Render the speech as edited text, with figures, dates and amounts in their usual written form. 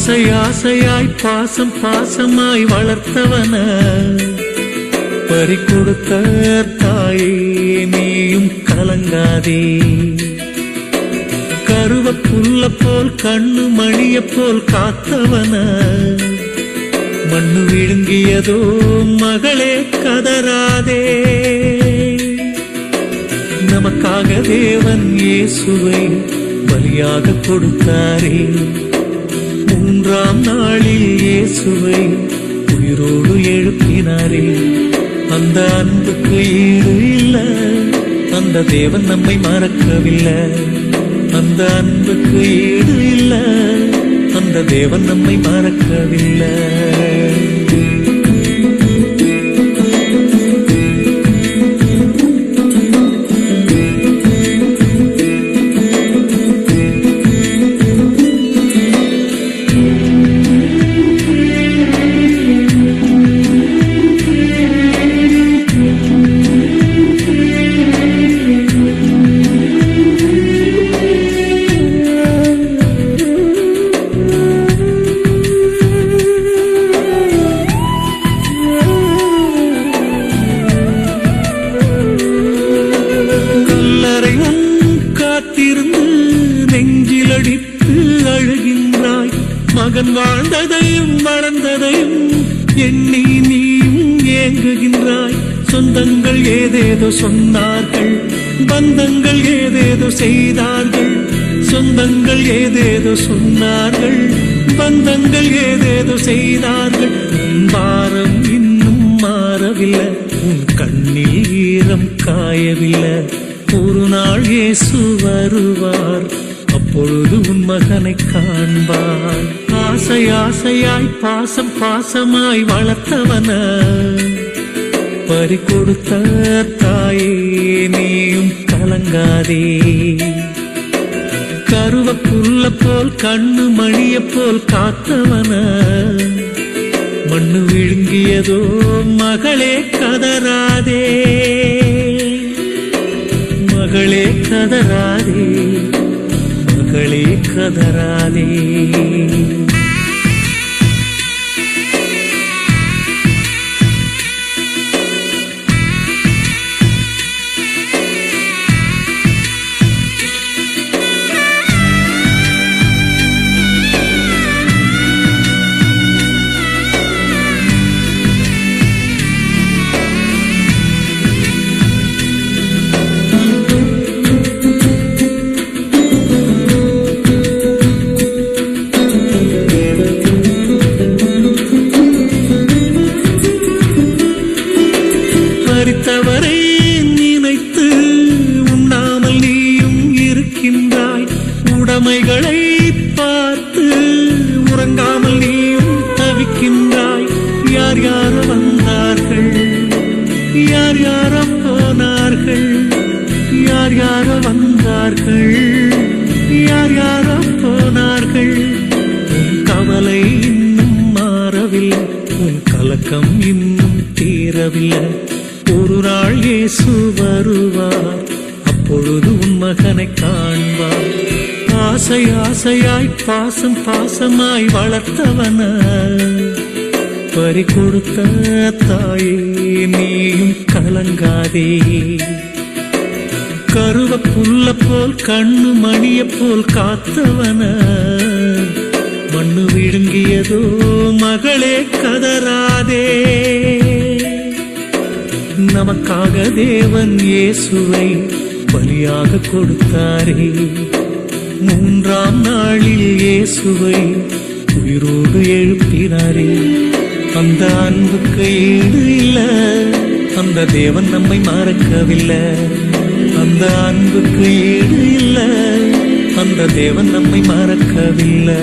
ஆசை ஆசையாய் பாசம் பாசமாய் வளர்த்தவன பறி கொடுத்த தாயே நீயும் கலங்காதே. கருவப்புல்ல போல் கண்ணு மணிய போல் காத்தவன மண்ணு விழுங்கியதோ மகளே கதராதே. நமக்காக தேவன் இயேசுவை பலியாக கொடுத்தாரே. 3ஆம் நாளில் இயேசுவை உயிரோடு எழுப்பினாரே. அந்த அன்புக்கு ஈடு இல்ல, அந்த தேவன் நம்மை மறக்கவில்லை. அந்த அன்புக்கு ஈடு இல்ல, அந்த தேவன் நம்மை மறக்கவில்லை. நெஞ்சிலடித்து அழுகின்றாய். மகன் வாழ்ந்ததையும் மறந்ததையும் எண்ணி நீயும் ஏங்குகின்றாய். சொந்தங்கள் ஏதேதோ சொன்னார்கள், பந்தங்கள் ஏதேதோ செய்தார்கள். சொந்தங்கள் ஏதேதோ சொன்னார்கள், பந்தங்கள் ஏதேதோ செய்தார்கள். உன் பாரம் இன்னும் மாறவில்லை, உன் கண்ணில் ஈரம் காயவில்லை. ஒரு நாள் இயேசு வருவார், அப்பொழுது உன் மகனை காண்பார். ஆசை ஆசையாய் பாசம் பாசமாய் வளர்த்தவன பறி கொடுத்த தாயே நீயும் கலங்காதே. கருவப்புல்ல போல் கண்ணு மணிய போல் காத்தவன மண்ணு விழுங்கியதோ மகளே கதராதே. மகளே கதராதே, மகளே கதராதே. மரித்தவரை நினைத்து உண்ணாமல் நீயும் இருக்கின்றாய். உடைமைகளை பார்த்து உறங்காமல் நீயும் தவிக்கின்றாய். யார் யாரோ வந்தார்கள், யார் யாரோ போனார்கள். யார் யாரோ வந்தார்கள், யார் யாரோ போனார்கள். உன் கவலை இன்னும் மாறவில்லை, உன் கலக்கம் இன்னும் தீரவில்லை. ஒரு நாள் இயேசு வருவார், அப்பொழுது உன் மகனை காண்பார். ஆசை ஆசையாய் பாசம் பாசமாய் வளர்த்தவன பறி கொடுத்த தாயே நீயும் கலங்காதே. கருவப்புல்ல போல் கண்ணு மணிய போல் காத்தவன மண்ணு விழுங்கியதோ மகளே கதராதே. நமக்காக தேவன் இயேசுவை பலியாக கொடுத்தாரே. 3ஆம் நாளில் இயேசுவை உயிரோடு எழுப்பினாரே. அந்த அன்புக்கு ஈடு இல்ல, அந்த தேவன் நம்மை மறக்கவில்லை. அந்த அன்புக்கு ஈடு இல்ல, அந்த தேவன் நம்மை மறக்கவில்லை.